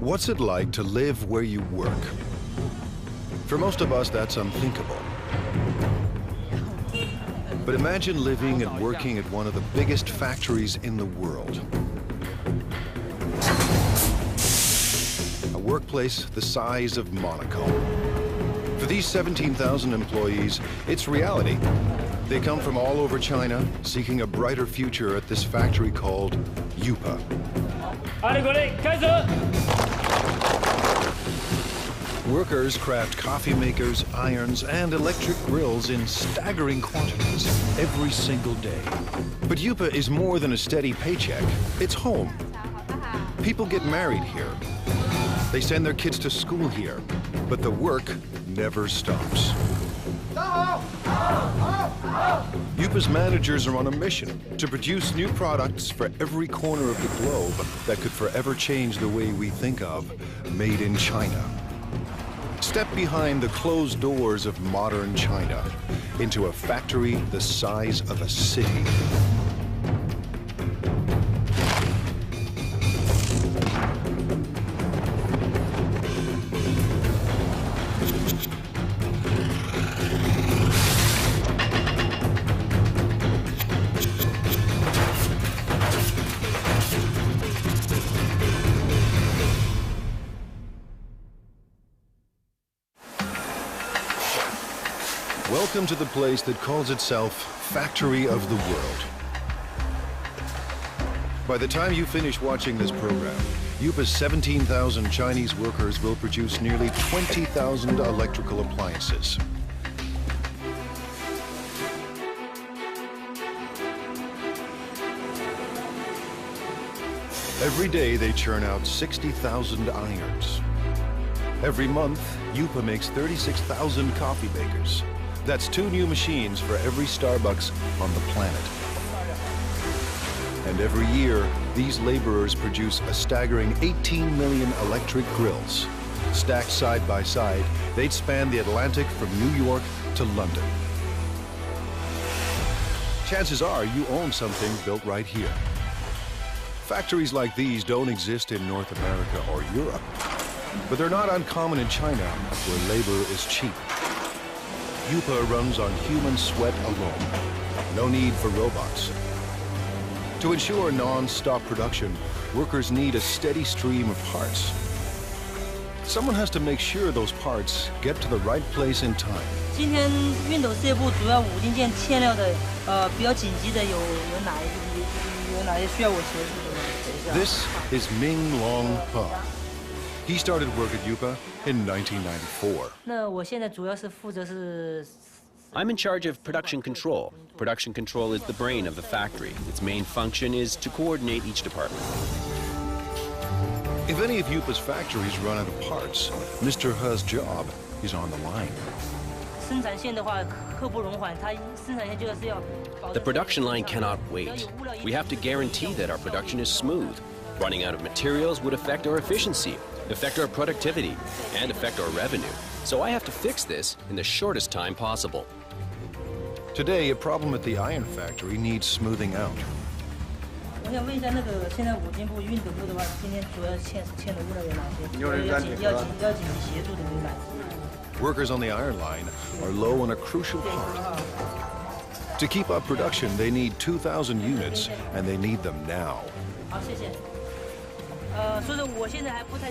What's it like to live where you work? For most of us, that's unthinkable. But imagine living and working at one of the biggest factories in the world. A workplace the size of Monaco. For these 17,000 employees, it's reality. They come from all over China, seeking a brighter future at this factory called Yupa. Workers craft coffee makers, irons, and electric grills in staggering quantities every single day. But Yupa is more than a steady paycheck. It's home. People get married here. They send their kids to school here. But the work never stops. Yupa's managers are on a mission to produce new products for every corner of the globe that could forever change the way we think of made in China. Step behind the closed doors of modern China into a factory the size of a city. Welcome to the place that calls itself Factory of the World. By the time you finish watching this program, Yupa's 17,000 Chinese workers will produce nearly 20,000 electrical appliances. Every day they churn out 60,000 irons. Every month, Yupa makes 36,000 coffee makers. That's 2 new machines for every Starbucks on the planet. And every year, these laborers produce a staggering 18 million electric grills. Stacked side by side, they'd span the Atlantic from New York to London. Chances are you own something built right here. Factories like these don't exist in North America or Europe, but they're not uncommon in China, where labor is cheap. Yupa runs on human sweat alone. No need for robots. To ensure non-stop production, workers need a steady stream of parts. Someone has to make sure those parts get to the right place in time. 今天熨斗事业部主要5零件欠料的，比较紧急的有哪些需要我协助的？ This is Ming Long He. He started work at Yupa in 1994. 那我现在主要是负责是。 I'm in charge of production control. Production control is the brain of the factory. Its main function is to coordinate each department. If any of Yupa's factories run out of parts, Mr. He's job is on the line. The production line cannot wait. We have to guarantee that our production is smooth. Running out of materials would affect our efficiency, affect our productivity, and affect our revenue. So I have to fix this in the shortest time possible. Today, a problem at the iron factory needs smoothing out. Workers on the iron line are low on a crucial part. To keep up production, they need 2,000 units, and they need them now.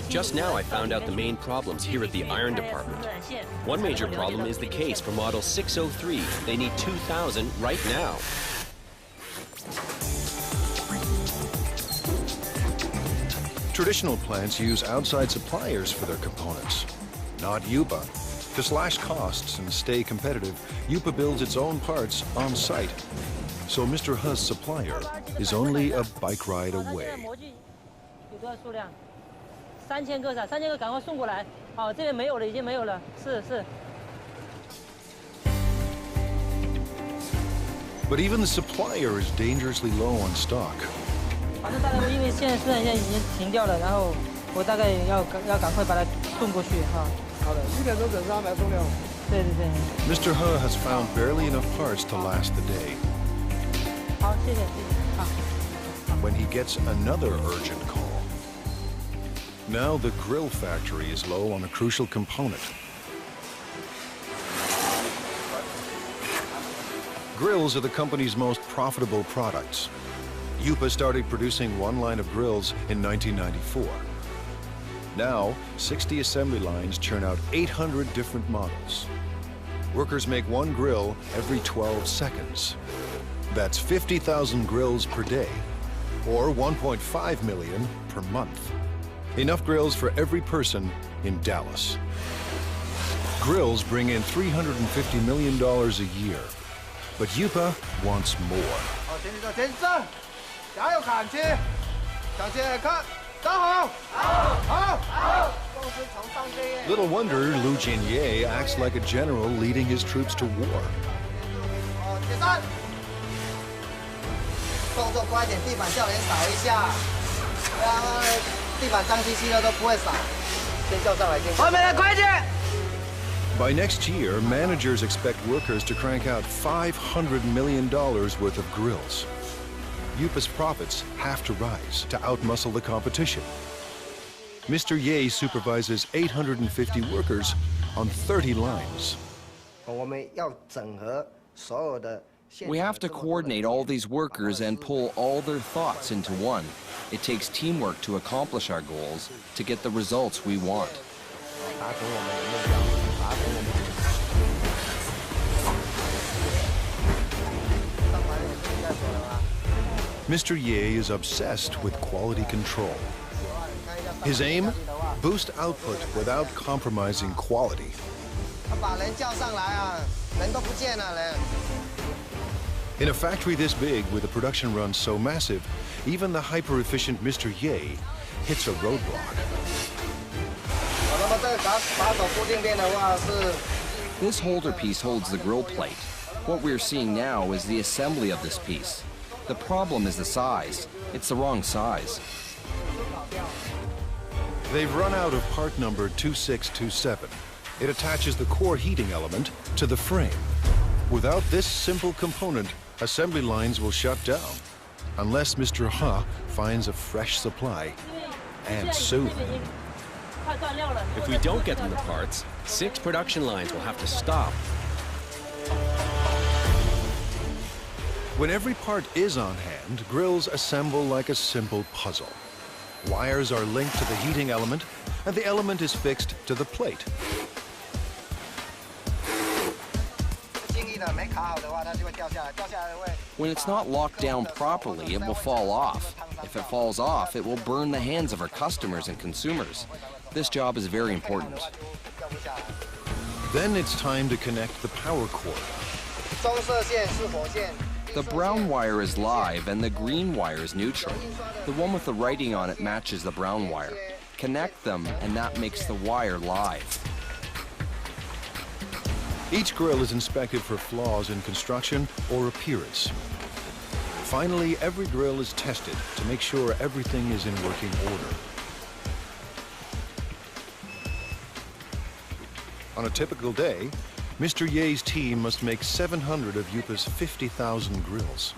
Just now I found out the main problems here at the iron department. One major problem is the case for model 603. They need 2,000 right now. Traditional plants use outside suppliers for their components, not Yupa. To slash costs and stay competitive, Yupa builds its own parts on site. So Mr. He's supplier is only a bike ride away. 数量3000个，3000个赶快送过来。好，这边没有了，已经没有了。是。But even the supplier is dangerously low on stock. 反正大概因为现在生产线已经停掉了，然后我大概要赶快把它送过去哈。好的，1点钟准时安排送料。对。Mr. He has found barely enough parts to last the day. 好，谢谢。好。When he gets another urgent call. Now the grill factory is low on a crucial component. Grills are the company's most profitable products. Yupa started producing one line of grills in 1994. Now, 60 assembly lines churn out 800 different models. Workers make one grill every 12 seconds. That's 50,000 grills per day, or 1.5 million per month. Enough grills for every person in Dallas. Grills bring in $350 million a year, but Yupa wants more. Little wonder Lu Jinye acts like a general leading his troops to war. By next year, managers expect workers to crank out $500 million worth of grills. Yupa's profits have to rise to outmuscle the competition. Mr. Ye supervises 850 workers on 30 lines. We have to coordinate all these workers and pull all their thoughts into one. It takes teamwork to accomplish our goals, to get the results we want. Mr. Ye is obsessed with quality control. His aim? Boost output without compromising quality. In a factory this big, with a production run so massive, even the hyper-efficient Mr. Ye hits a roadblock. This holder piece holds the grill plate. What we're seeing now is the assembly of this piece. The problem is the size. It's the wrong size. They've run out of part number 2627. It attaches the core heating element to the frame. Without this simple component, assembly lines will shut down, unless Mr. Ha finds a fresh supply, and soon. If we don't get them the parts, 6 production lines will have to stop. When every part is on hand, grills assemble like a simple puzzle. Wires are linked to the heating element, and the element is fixed to the plate. When it's not locked down properly, it will fall off. If it falls off, it will burn the hands of our customers and consumers. This job is very important. Then it's time to connect the power cord. The brown wire is live and the green wire is neutral. The one with the writing on it matches the brown wire. Connect them and that makes the wire live. Each grill is inspected for flaws in construction or appearance. Finally, every grill is tested to make sure everything is in working order. On a typical day, Mr. Ye's team must make 700 of Yupa's 50,000 grills.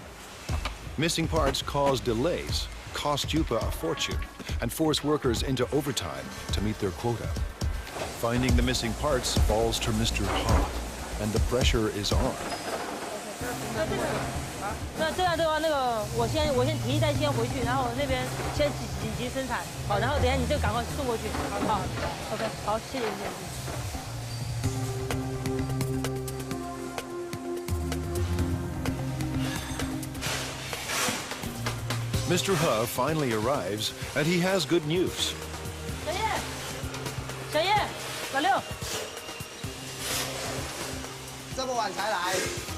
Missing parts cause delays, cost Yupa a fortune, and force workers into overtime to meet their quota. Finding the missing parts falls to Mr. Ha, and the pressure is on. 那这样的话，我先提一袋先回去，然后那边先紧急生产，好，然后等一下你就赶快送过去，好 ，OK， 好，谢谢。 Mr. Ha finally arrives, and he has good news. 小叶，老六，这么晚才来？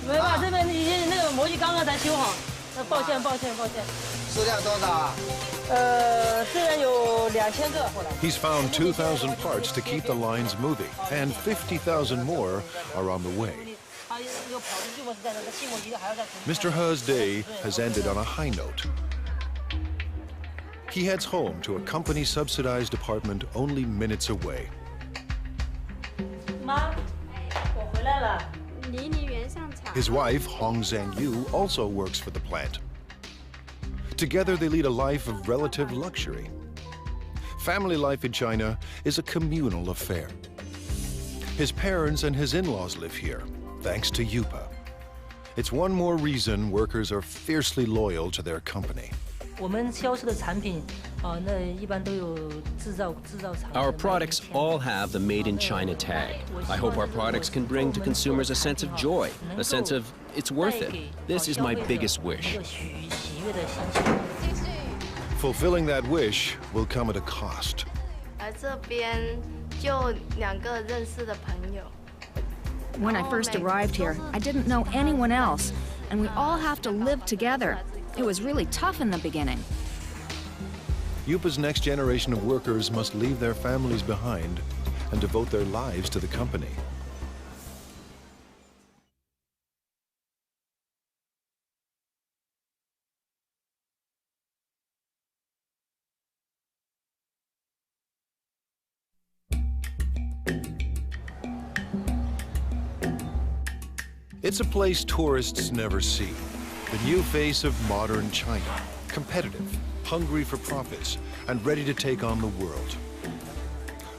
没办法，这边已经那个模具刚刚才修好，抱歉。数量多少啊？虽然有2000个后来。He's found 2,000 parts to keep the lines moving, and 50,000 more are on the way. Mr. Ha's day has ended on a high note. He heads home to a company-subsidized apartment only minutes away. 妈，我回来了。 His wife, Hong Zhangyu, also works for the plant. Together, they lead a life of relative luxury. Family life in China is a communal affair. His parents and his in-laws live here, thanks to Yupa. It's one more reason workers are fiercely loyal to their company. Our products all have the Made in China tag. I hope our products can bring to consumers a sense of joy, a sense of it's worth it. This is my biggest wish. Fulfilling that wish will come at a cost. When I first arrived here, I didn't know anyone else, and we all have to live together. It was really tough in the beginning. Yupa's next generation of workers must leave their families behind and devote their lives to the company. It's a place tourists never see. The new face of modern China, competitive, hungry for profits, and ready to take on the world.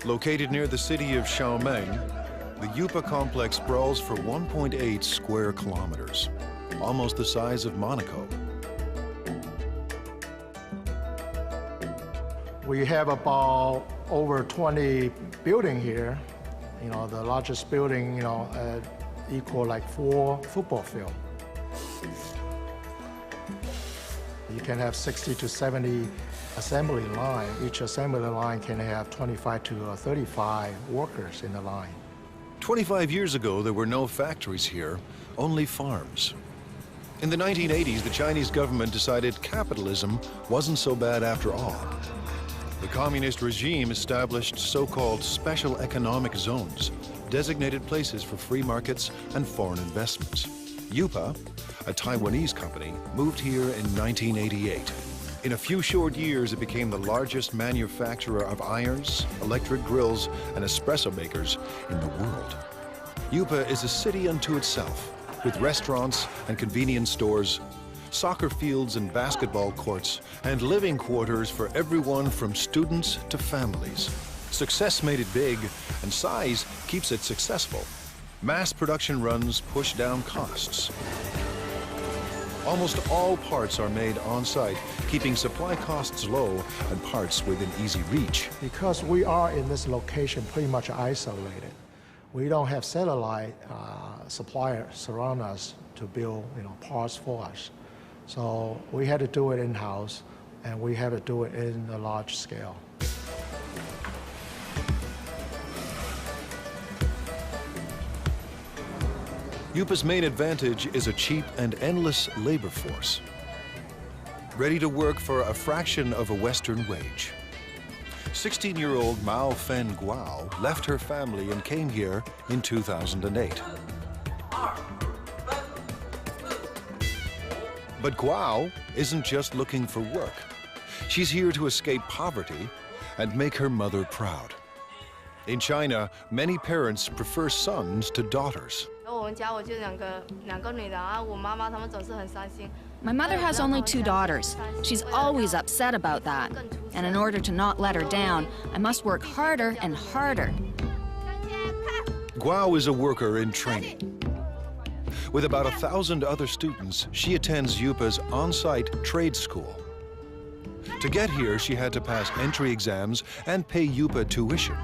Located near the city of Xiaomeng, the Yupa complex sprawls for 1.8 square kilometers, almost the size of Monaco. We have about over 20 buildings here. You know, the largest building, you know, equal like 4 football fields. You can have 60 to 70 assembly line. Each assembly line can have 25 to 35 workers in the line. 25 years ago, there were no factories here, only farms. In the 1980s, the Chinese government decided capitalism wasn't so bad after all. The communist regime established so-called special economic zones, designated places for free markets and foreign investments. Yupa, a Taiwanese company, moved here in 1988. In a few short years, it became the largest manufacturer of irons, electric grills, and espresso makers in the world. Yupa is a city unto itself, with restaurants and convenience stores, soccer fields and basketball courts, and living quarters for everyone from students to families. Success made it big, and size keeps it successful. Mass production runs push down costs. Almost all parts are made on-site, keeping supply costs low and parts within easy reach. Because we are in this location pretty much isolated, we don't have satellite suppliers surround us to build, you know, parts for us. So we had to do it in-house, and we had to do it in a large scale. Yupa's main advantage is a cheap and endless labor force, ready to work for a fraction of a Western wage. 16-year-old Mao Fen Guo left her family and came here in 2008. But Guo isn't just looking for work. She's here to escape poverty and make her mother proud. In China, many parents prefer sons to daughters. My mother has only 2 daughters. She's always upset about that. And in order to not let her down, I must work harder and harder. Guo is a worker in training. With about 1,000 other students, she attends Yupa's on-site trade school. To get here, she had to pass entry exams and pay Yupa tuition.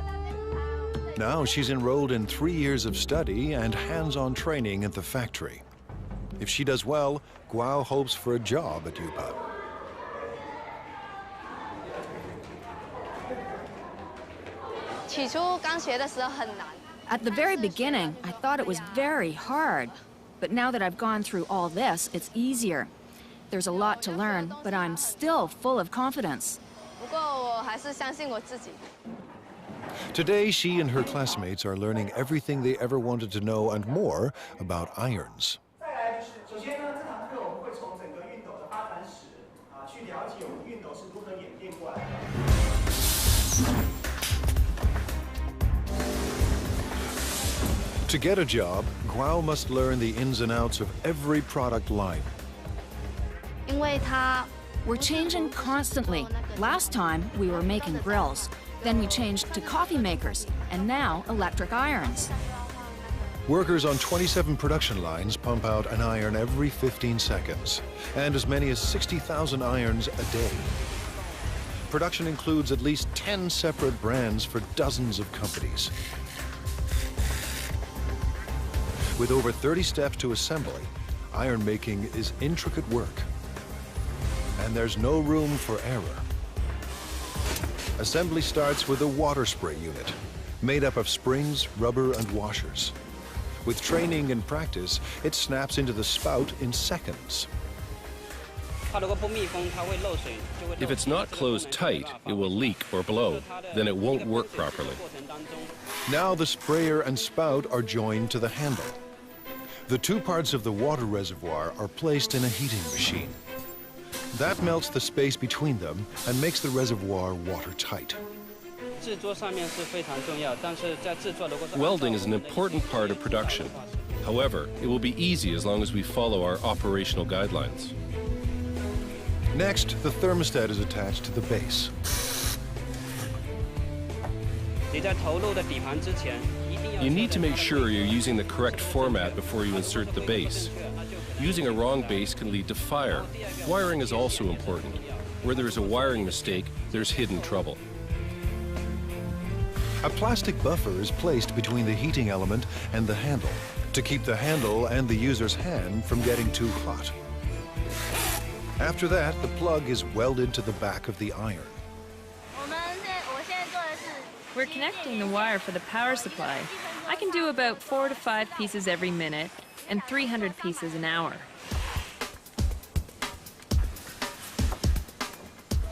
Now she's enrolled in 3 years of study and hands-on training at the factory. If she does well, Guo hopes for a job at Yupa. At the very beginning, I thought it was very hard. But now that I've gone through all this, it's easier. There's a lot to learn, but I'm still full of confidence. Today, she and her classmates are learning everything they ever wanted to know and more about irons. To get a job, Guo must learn the ins and outs of every product line. We're changing constantly. Last time, we were making grills. Then we changed to coffee makers, and now electric irons. Workers on 27 production lines pump out an iron every 15 seconds, and as many as 60,000 irons a day. Production includes at least 10 separate brands for dozens of companies. With over 30 steps to assembly, iron making is intricate work. And there's no room for error. Assembly starts with a water spray unit, made up of springs, rubber, and washers. With training and practice, it snaps into the spout in seconds. If it's not closed tight, it will leak or blow. Then it won't work properly. Now the sprayer and spout are joined to the handle. The two parts of the water reservoir are placed in a heating machine. That melts the space between them and makes the reservoir watertight. Welding is an important part of production. However, it will be easy as long as we follow our operational guidelines. Next, the thermostat is attached to the base. You need to make sure you're using the correct format before you insert the base. Using a wrong base can lead to fire. Wiring is also important. Where there's a wiring mistake, there's hidden trouble. A plastic buffer is placed between the heating element and the handle to keep the handle and the user's hand from getting too hot. After that, the plug is welded to the back of the iron. We're connecting the wire for the power supply. I can do about 4 to 5 pieces every minute and 300 pieces an hour.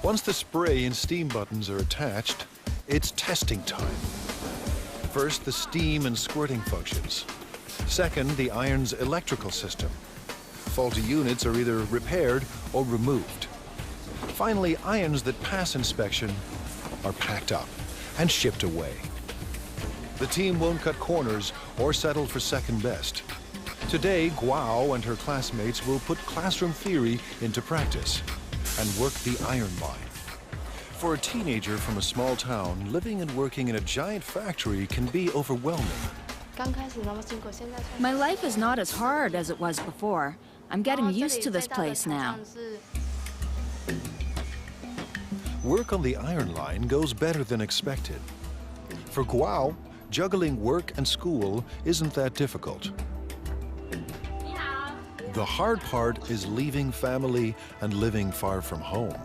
Once the spray and steam buttons are attached, it's testing time. First, the steam and squirting functions. Second, the iron's electrical system. Faulty units are either repaired or removed. Finally, irons that pass inspection are packed up and shipped away. The team won't cut corners or settle for second best. Today, Guo and her classmates will put classroom theory into practice and work the iron line. For a teenager from a small town, living and working in a giant factory can be overwhelming. My life is not as hard as it was before. I'm getting used to this place now. Work on the iron line goes better than expected. For Guo, juggling work and school isn't that difficult. The hard part is leaving family and living far from home.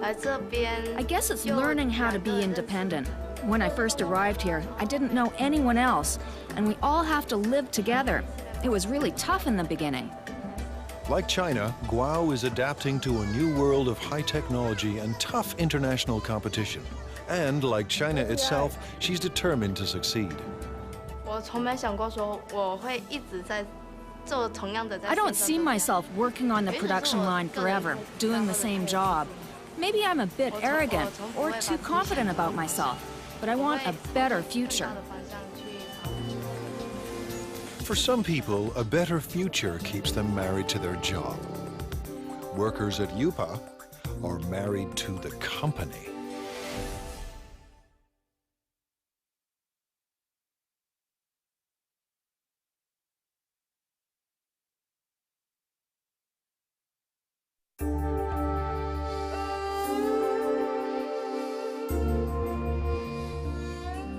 I guess it's learning how to be independent. When I first arrived here, I didn't know anyone else, and we all have to live together. It was really tough in the beginning. Like China, Guo is adapting to a new world of high technology and tough international competition. And like China itself, she's determined to succeed. I don't see myself working on the production line forever, doing the same job. Maybe I'm a bit arrogant or too confident about myself, but I want a better future. For some people, a better future keeps them married to their job. Workers at Yupa are married to the company.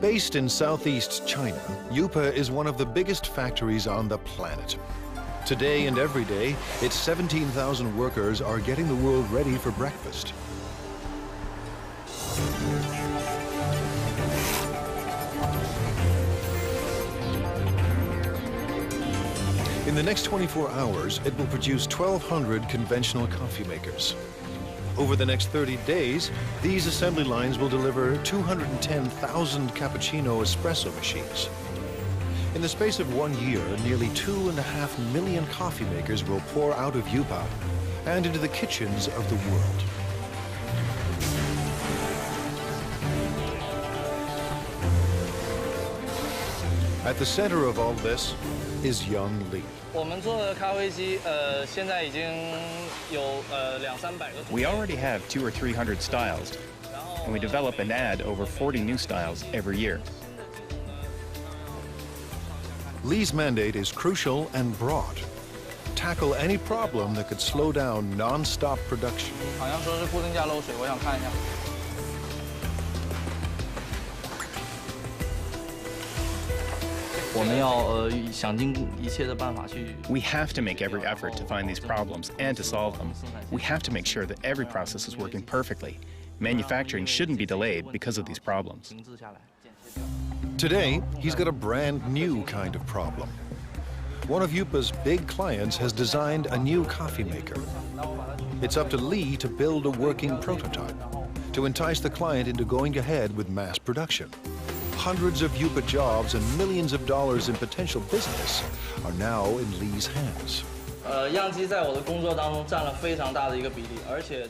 Based in southeast China, Yupa is one of the biggest factories on the planet. Today and every day, its 17,000 workers are getting the world ready for breakfast. In the next 24 hours, it will produce 1,200 conventional coffee makers. Over the next 30 days, these assembly lines will deliver 210,000 cappuccino espresso machines. In the space of 1 year, nearly 2.5 million coffee makers will pour out of Yupa and into the kitchens of the world. At the center of all this is young Lee. We already have 200 or 300 styles, and we develop and add over 40 new styles every year. Lee's mandate is crucial and broad. Tackle any problem that could slow down non-stop production. We have to make every effort to find these problems and to solve them. We have to make sure that every process is working perfectly. Manufacturing shouldn't be delayed because of these problems. Today, he's got a brand new kind of problem. One of Yupa's big clients has designed a new coffee maker. It's up to Lee to build a working prototype to entice the client into going ahead with mass production. Hundreds of Yupa jobs and millions of dollars in potential business are now in Lee's hands.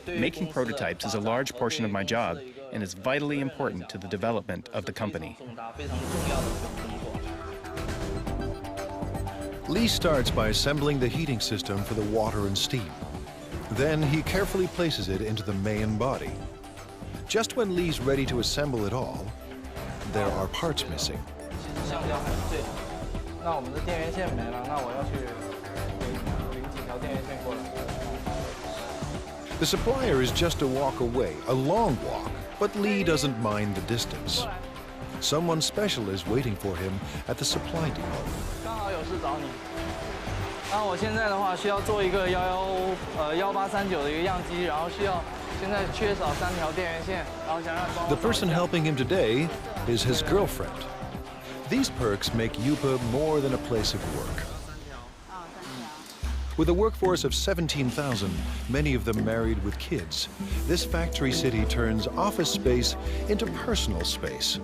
Making prototypes is a large portion of my job and is vitally important to the development of the company. Lee starts by assembling the heating system for the water and steam. Then he carefully places it into the main body. Just when Lee's ready to assemble it all, there are parts missing. The supplier is just a walk away, a long walk, but Lee doesn't mind the distance. Someone special is waiting for him at the supply depot. The person helping him today is his girlfriend. These perks make Yupa more than a place of work. With a workforce of 17,000, many of them married with kids, this factory city turns office space into personal space.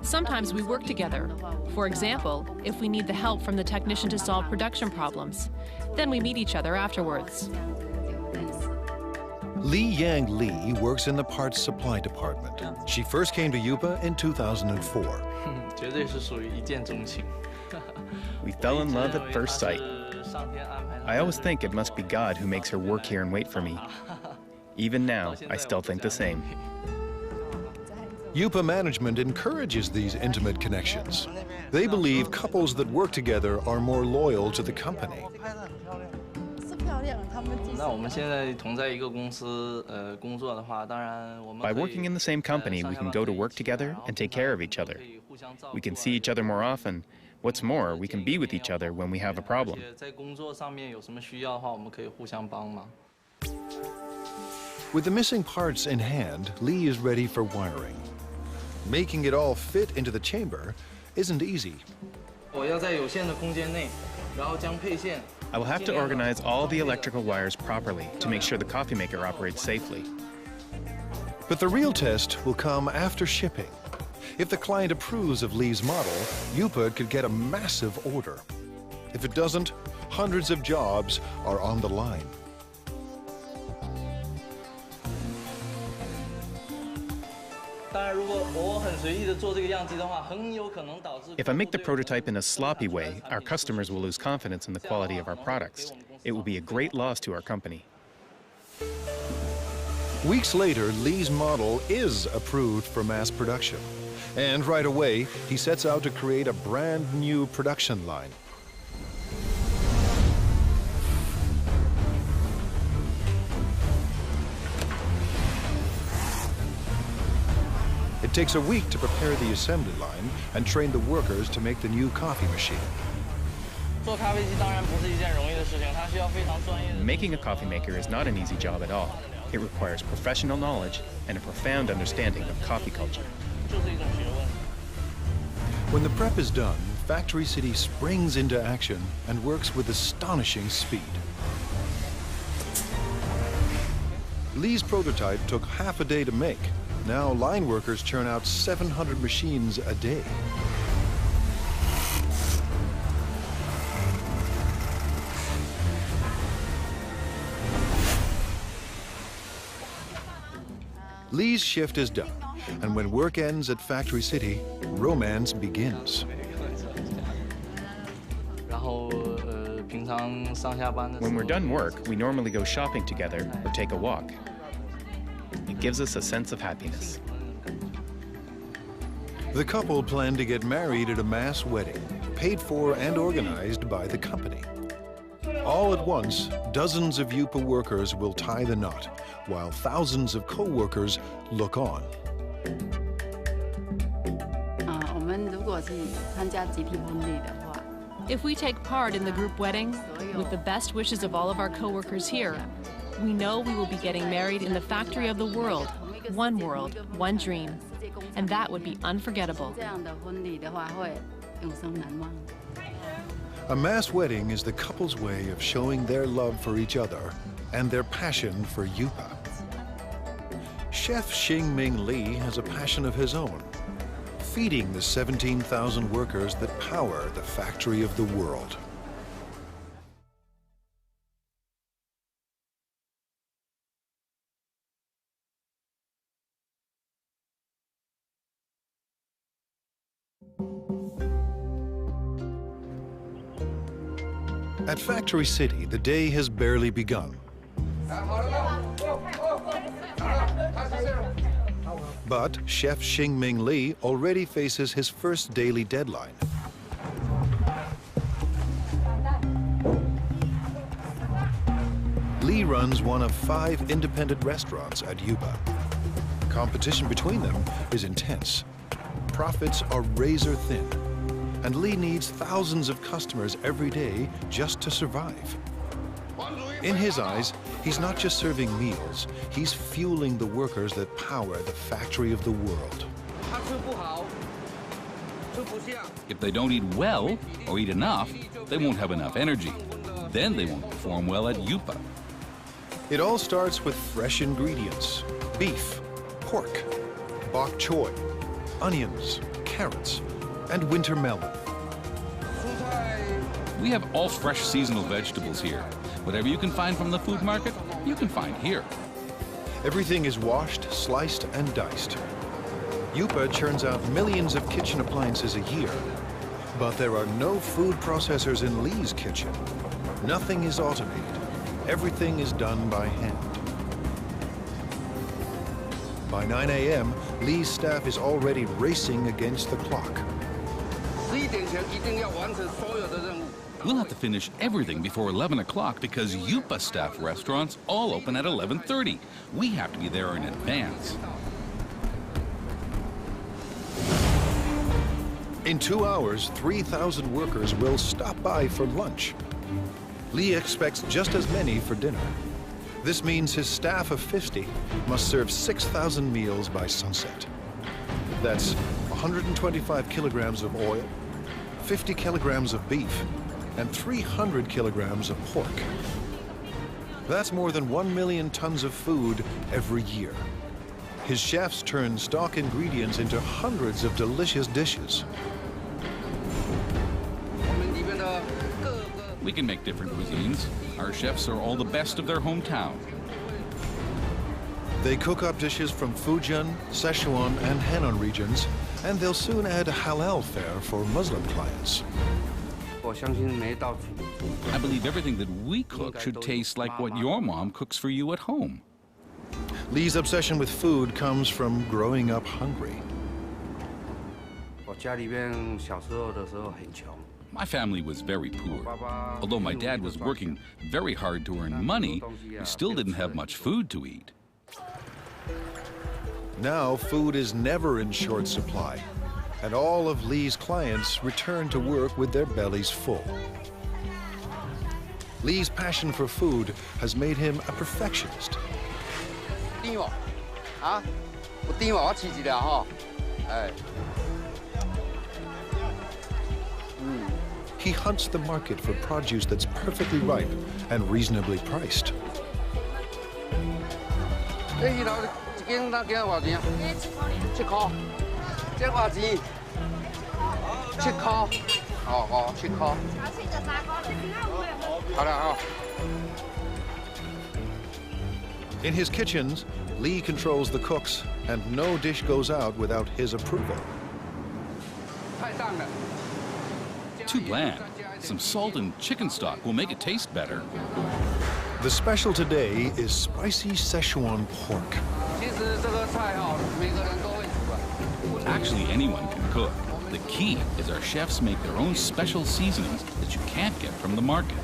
Sometimes we work together. For example, if we need the help from the technician to solve production problems, then we meet each other afterwards. Li Yang Lee works in the parts supply department. She first came to Yupa in 2004. We fell in love at first sight. I always think it must be God who makes her work here and wait for me. Even now, I still think the same. Yupa management encourages these intimate connections. They believe couples that work together are more loyal to the company. By working in the same company, we can go to work together and take care of each other. We can see each other more often. What's more, we can be with each other when we have a problem. With the missing parts in hand, Lee is ready for wiring. Making it all fit into the chamber isn't easy. I will have to organize all the electrical wires properly to make sure the coffee maker operates safely. But the real test will come after shipping. If the client approves of Lee's model, Yupa could get a massive order. If it doesn't, hundreds of jobs are on the line. If I make the prototype in a sloppy way, our customers will lose confidence in the quality of our products. It will be a great loss to our company. Weeks later, Lee's model is approved for mass production. And right away, he sets out to create a brand new production line. It takes a week to prepare the assembly line and train the workers to make the new coffee machine. Making a coffee maker is not an easy job at all. It requires professional knowledge and a profound understanding of coffee culture. When the prep is done, Factory City springs into action and works with astonishing speed. Lee's prototype took half a day to make. Now line workers churn out 700 machines a day. Lee's shift is done, and when work ends at Factory City, romance begins. When we're done work, we normally go shopping together or take a walk. It gives us a sense of happiness. The couple plan to get married at a mass wedding, paid for and organized by the company. All at once, dozens of Yupa workers will tie the knot, while thousands of co-workers look on. If we take part in the group wedding, with the best wishes of all of our co-workers here, we know we will be getting married in the factory of the world, one dream. And that would be unforgettable. A mass wedding is the couple's way of showing their love for each other and their passion for Yupa. Chef Xingming Li has a passion of his own, feeding the 17,000 workers that power the factory of the world. At Factory City, the day has barely begun. But Chef Xingming Li already faces his first daily deadline. Li runs one of 5 independent restaurants at Yupa. Competition between them is intense. Profits are razor thin, and Li needs thousands of customers every day just to survive. In his eyes, he's not just serving meals, he's fueling the workers that power the factory of the world. If they don't eat well or eat enough, they won't have enough energy. Then they won't perform well at Yupa. It all starts with fresh ingredients: beef, pork, bok choy, onions, carrots, and winter melon. We have all fresh seasonal vegetables here. Whatever you can find from the food market, you can find here. Everything is washed, sliced, and diced. Yupa churns out millions of kitchen appliances a year, but there are no food processors in Li's kitchen. Nothing is automated. Everything is done by hand. By 9 a.m., Li's staff is already racing against the clock. We'll have to finish everything before 11 o'clock because Yupa staff restaurants all open at 11:30. We have to be there in advance. In 2 hours, 3,000 workers will stop by for lunch. Li expects just as many for dinner. This means his staff of 50 must serve 6,000 meals by sunset. That's 125 kilograms of oil, 50 kilograms of beef, and 300 kilograms of pork. That's more than 1 million tons of food every year. His chefs turn stock ingredients into hundreds of delicious dishes. We can make different cuisines. Our chefs are all the best of their hometown. They cook up dishes from Fujian, Sichuan, and Henan regions, and they'll soon add a halal fare for Muslim clients. I believe everything that we cook should taste like what your mom cooks for you at home. Li's obsession with food comes from growing up hungry. My family was very poor. Although my dad was working very hard to earn money, we still didn't have much food to eat. Now food is never in short supply, and all of Li's clients return to work with their bellies full. Li's passion for food has made him a perfectionist. He hunts the market for produce that's perfectly ripe and reasonably priced. In his kitchens, Lee controls the cooks, and no dish goes out without his approval. Too bland. Some salt and chicken stock will make it taste better. The special today is spicy Szechuan pork. Actually, anyone can cook. The key is our chefs make their own special seasonings that you can't get from the market.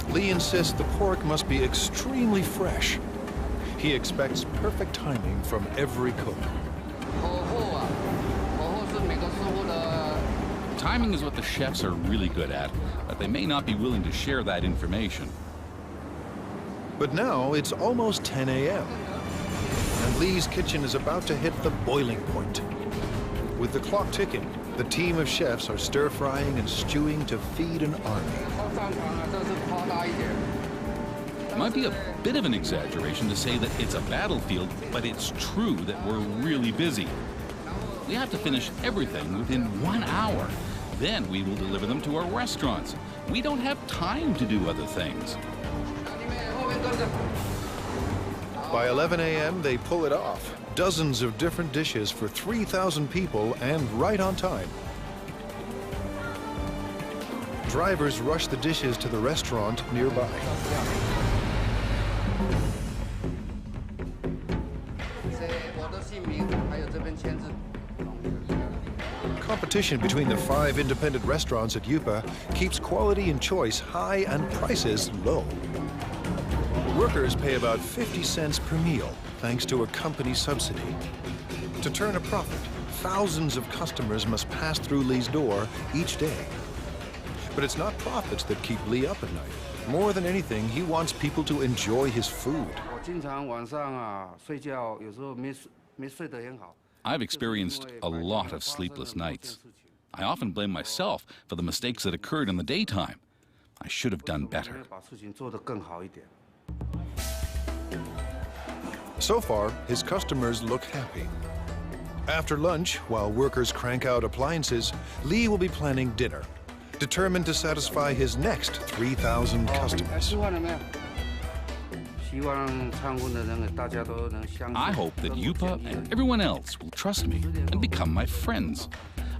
Lee insists the pork must be extremely fresh. He expects perfect timing from every cook. Timing is what the chefs are really good at, but they may not be willing to share that information. But now it's almost 10 a.m. and Lee's kitchen is about to hit the boiling point. With the clock ticking, the team of chefs are stir-frying and stewing to feed an army. It might be a bit of an exaggeration to say that it's a battlefield, but it's true that we're really busy. We have to finish everything within 1 hour. Then we will deliver them to our restaurants. We don't have time to do other things. By 11 a.m., they pull it off. Dozens of different dishes for 3,000 people and right on time. Drivers rush the dishes to the restaurant nearby. Competition between the 5 independent restaurants at Yupa keeps quality and choice high and prices low. Workers pay about 50 cents per meal, thanks to a company subsidy. To turn a profit, thousands of customers must pass through Lee's door each day. But it's not profits that keep Lee up at night. More than anything, he wants people to enjoy his food. I've experienced a lot of sleepless nights. I often blame myself for the mistakes that occurred in the daytime. I should have done better. So far, his customers look happy. After lunch, while workers crank out appliances, Lee will be planning dinner, determined to satisfy his next 3,000 customers. I hope that Yupa and everyone else will trust me and become my friends.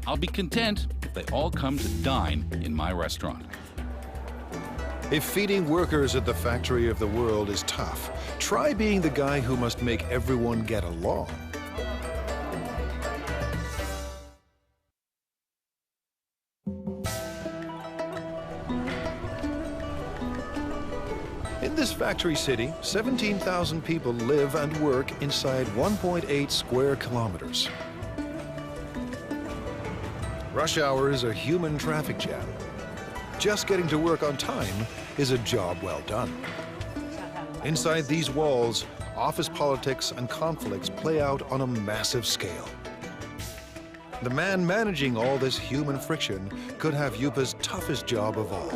I'll be content if they all come to dine in my restaurant. If feeding workers at the factory of the world is tough, try being the guy who must make everyone get along. In this factory city, 17,000 people live and work inside 1.8 square kilometers. Rush hour is a human traffic jam. Just getting to work on time is a job well done. Inside these walls, office politics and conflicts play out on a massive scale. The man managing all this human friction could have Yupa's toughest job of all.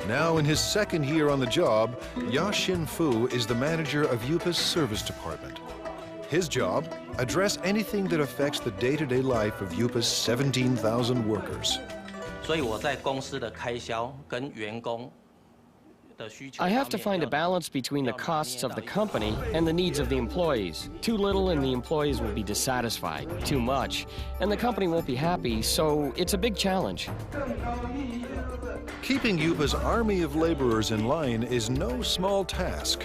Now in his second year on the job, Ya Xin-fu is the manager of Yupa's service department. His job, address anything that affects the day-to-day life of Yupa's 17,000 workers. I have to find a balance between the costs of the company and the needs of the employees. Too little and the employees will be dissatisfied. Too much and the company won't be happy, so it's a big challenge. Keeping Yupa's army of laborers in line is no small task.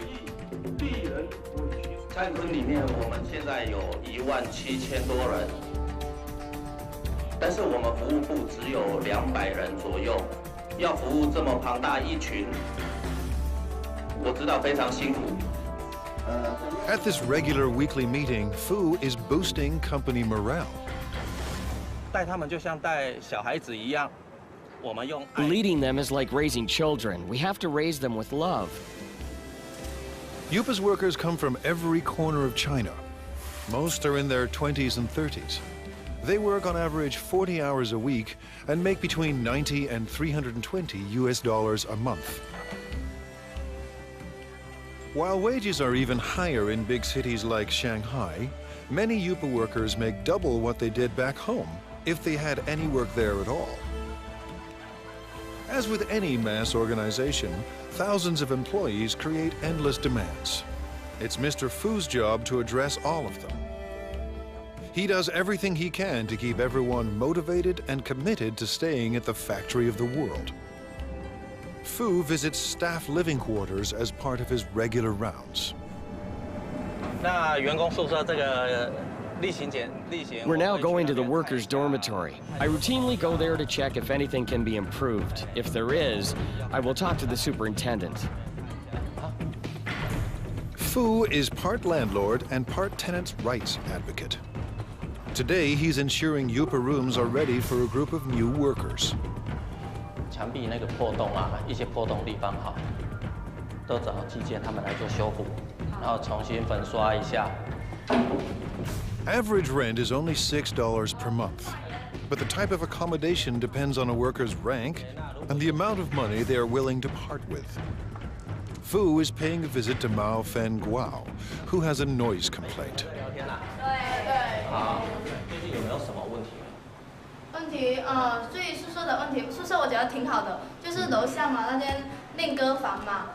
At this regular weekly meeting, Fu is boosting company morale. Leading them is like raising children. We have to raise them with love. Yupa's workers come from every corner of China. Most are in their 20s and 30s. They work on average 40 hours a week and make between $90 and $320 US a month. While wages are even higher in big cities like Shanghai, many Yupa workers make double what they did back home if they had any work there at all. As with any mass organization, thousands of employees create endless demands. It's Mr. Fu's job to address all of them. He does everything he can to keep everyone motivated and committed to staying at the factory of the world. Fu visits staff living quarters as part of his regular rounds. We're now going to the workers' dormitory. I routinely go there to check if anything can be improved. If there is, I will talk to the superintendent. Fu is part landlord and part tenants' rights advocate. Today, he's ensuring Yupa rooms are ready for a group of new workers. Average rent is only $6 per month, but the type of accommodation depends on a worker's rank and the amount of money they are willing to part with. Fu is paying a visit to Mao Fen Guao, who has a noise complaint. 所以宿舍的问题，宿舍我觉得挺好的，就是楼下嘛那间练歌房嘛，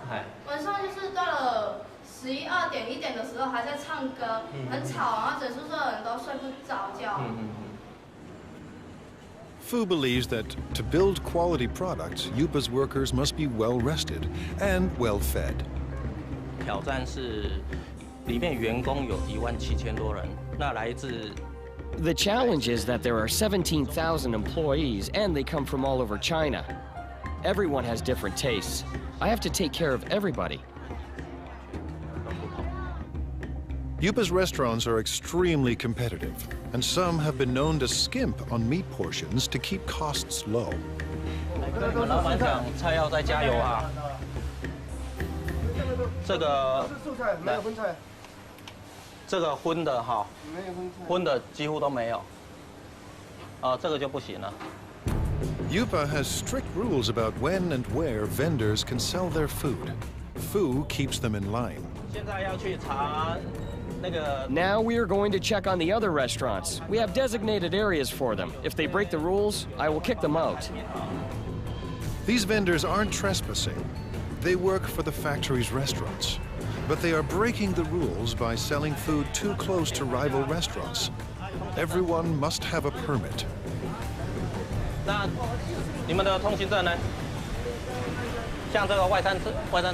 晚上就是到了11、2点、1点的时候还在唱歌，很吵，然后整宿舍的人都睡不着觉。Fu believes that to build quality products, Yupa's workers must be well rested and well fed. 挑战是里面员工有17000多人，那来自 The challenge is that there are 17,000 employees and they come from all over China. Everyone has different tastes. I have to take care of everybody. Yupa's restaurants are extremely competitive, and some have been known to skimp on meat portions to keep costs low. 老板讲菜要再加油啊！这个没有荤菜。 这个荤的哈，荤的几乎都没有。这个就不行了。Yupa has strict rules about when and where vendors can sell their food. Fu keeps them in line. 现在要去查那个。Now we are going to check on the other restaurants. We have designated areas for them. If they break the rules, I will kick them out. These vendors aren't trespassing. They work for the factory's restaurants. But they are breaking the rules by selling food too close to rival restaurants. Everyone must have a permit. 那你们的通行证呢？像这个外餐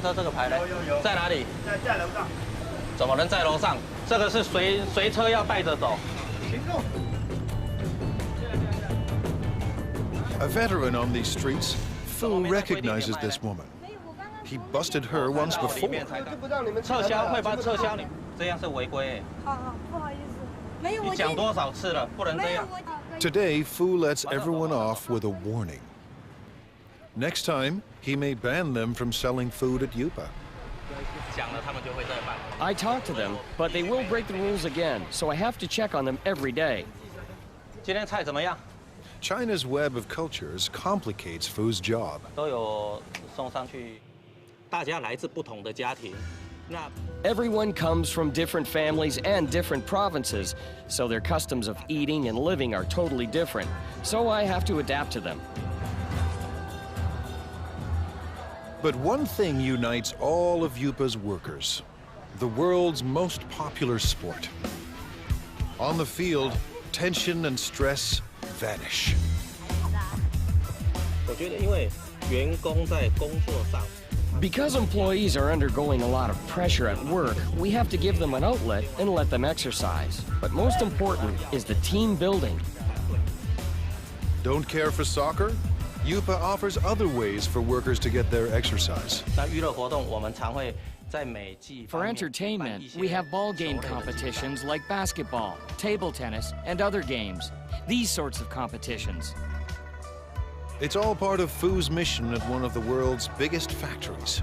车这个牌呢？在哪里？在楼上。怎么能在楼上？这个是随车要带着走。 A veteran on these streets, Fu recognizes this woman. He busted her once before. 撤销会帮撤销你，这样是违规。好，不好意思，没有。你讲多少次了，不能这样。Today, Fu lets everyone off with a warning. Next time, he may ban them from selling food at Yupa. I talk to them, but they will break the rules again, so I have to check on them every day. 今天菜怎么样？ China's web of cultures complicates Fu's job. 都有送上去。 大家来自不同的家庭，那 Everyone comes from different families and different provinces, so their customs of eating and living are totally different. So I have to adapt to them. But one thing unites all of Yupa's workers: the world's most popular sport. On the field, tension and stress vanish. 我觉得，因为员工在工作上。 Because employees are undergoing a lot of pressure at work, we have to give them an outlet and let them exercise. But most important is the team building. Don't care for soccer? Yupa offers other ways for workers to get their exercise. For entertainment, we have ball game competitions like basketball, table tennis, and other games. These sorts of competitions. It's all part of Fu's mission at one of the world's biggest factories,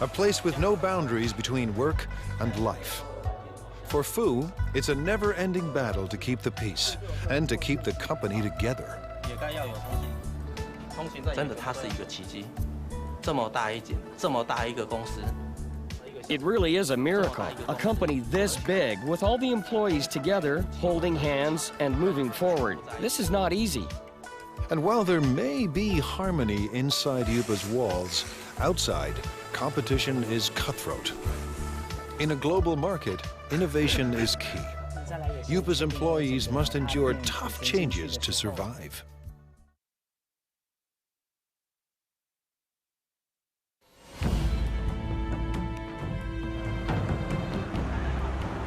a place with no boundaries between work and life. For Fu, it's a never-ending battle to keep the peace and to keep the company together. 真的，它是一个奇迹，这么大一间，这么大一个公司。 It really is a miracle. A company this big, with all the employees together, holding hands and moving forward. This is not easy. And while there may be harmony inside Yupa's walls, outside, competition is cutthroat. In a global market, innovation is key. Yupa's employees must endure tough changes to survive.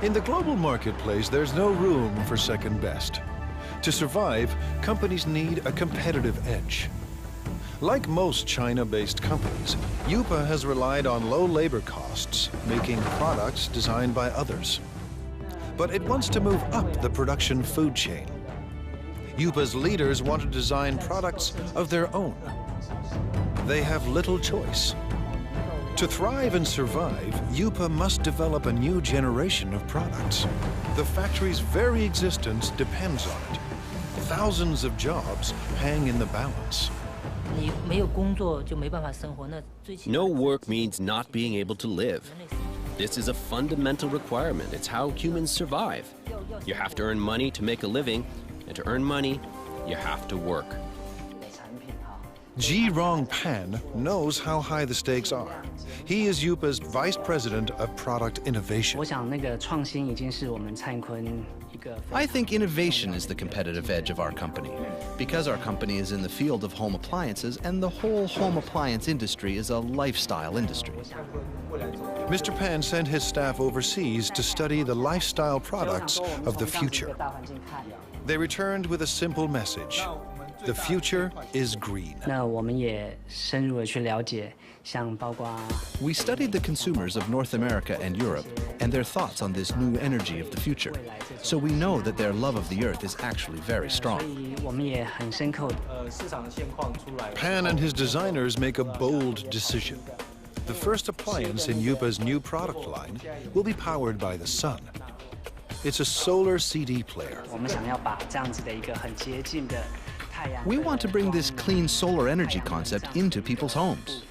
In the global marketplace, there's no room for second best. To survive, companies need a competitive edge. Like most China-based companies, Yupa has relied on low labor costs, making products designed by others. But it wants to move up the production food chain. Yupa's leaders want to design products of their own. They have little choice. To thrive and survive, Yupa must develop a new generation of products. The factory's very existence depends on it. Thousands of jobs hang in the balance. No work means not being able to live. This is a fundamental requirement. It's how humans survive. You have to earn money to make a living, and to earn money, you have to work. Ji-Rong Pan knows how high the stakes are. He is Yupa's Vice President of Product Innovation. I think innovation is the competitive edge of our company, because our company is in the field of home appliances, and the whole home appliance industry is a lifestyle industry. Mr. Pan sent his staff overseas to study the lifestyle products of the future. They returned with a simple message. The future is green. We studied the consumers of North America and Europe and their thoughts on this new energy of the future. So we know that their love of the earth is actually very strong. Pan and his designers make a bold decision. The first appliance in Yupa's new product line will be powered by the sun. It's a solar CD player. We want to bring this clean solar energy concept into people's homes.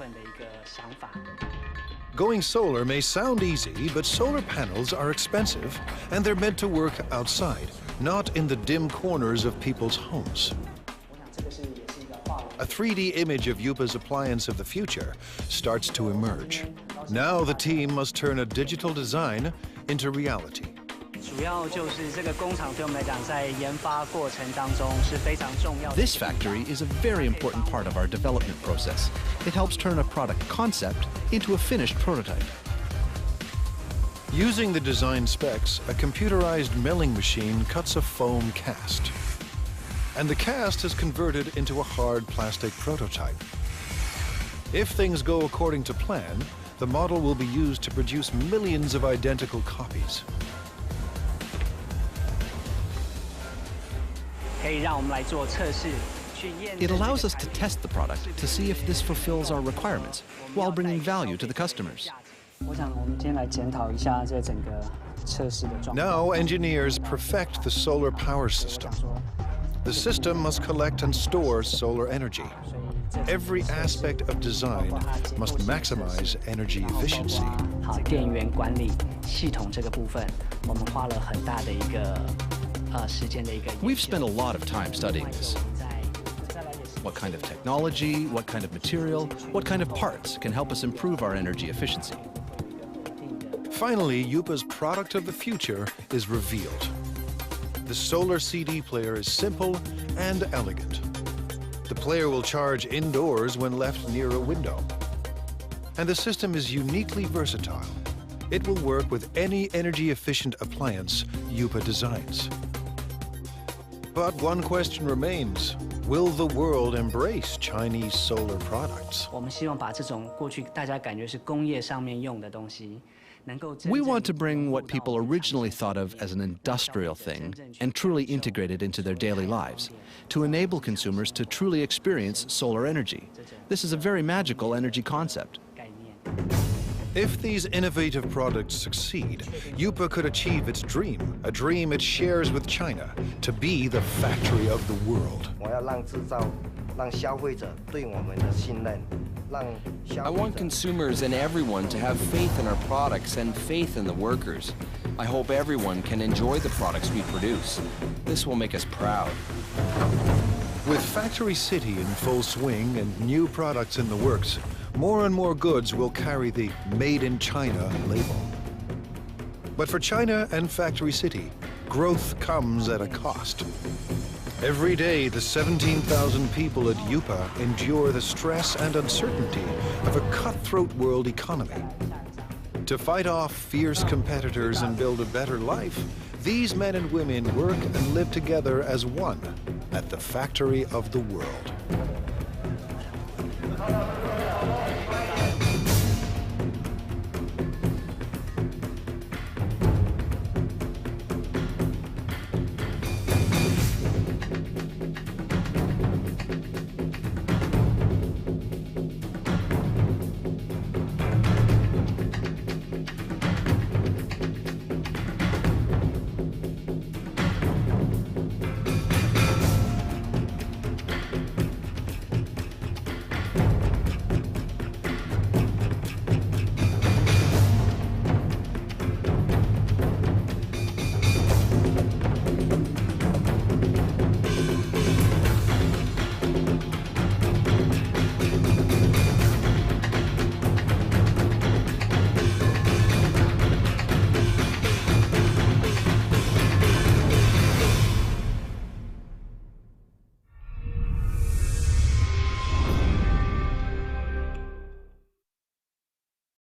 Going solar may sound easy, but solar panels are expensive, and they're meant to work outside, not in the dim corners of people's homes. A 3D image of Yupa's appliance of the future starts to emerge. Now the team must turn a digital design into reality. This factory is a very important part of our development process. It helps turn a product concept into a finished prototype. Using the design specs, a computerized milling machine cuts a foam cast. And the cast is converted into a hard plastic prototype. If things go according to plan, the model will be used to produce millions of identical copies. It allows us to test the product to see if this fulfills our requirements while bringing value to the customers. Now engineers perfect the solar power system. The system must collect and store solar energy. Every aspect of design must maximize energy efficiency. We've spent a lot of time studying this. What kind of technology, what kind of material, what kind of parts can help us improve our energy efficiency? Finally, Yupa's product of the future is revealed. The solar CD player is simple and elegant. The player will charge indoors when left near a window. And the system is uniquely versatile. It will work with any energy-efficient appliance Yupa designs. But one question remains. Will the world embrace Chinese solar products? We want to bring what people originally thought of as an industrial thing and truly integrate it into their daily lives, to enable consumers to truly experience solar energy. This is a very magical energy concept. If these innovative products succeed, Yupa could achieve its dream, a dream it shares with China, to be the factory of the world. I want consumers and everyone to have faith in our products and faith in the workers. I hope everyone can enjoy the products we produce. This will make us proud. With Factory City in full swing and new products in the works, more and more goods will carry the Made in China label. But for China and Factory City, growth comes at a cost. Every day, the 17,000 people at Yupa endure the stress and uncertainty of a cutthroat world economy. To fight off fierce competitors and build a better life, these men and women work and live together as one at the factory of the world.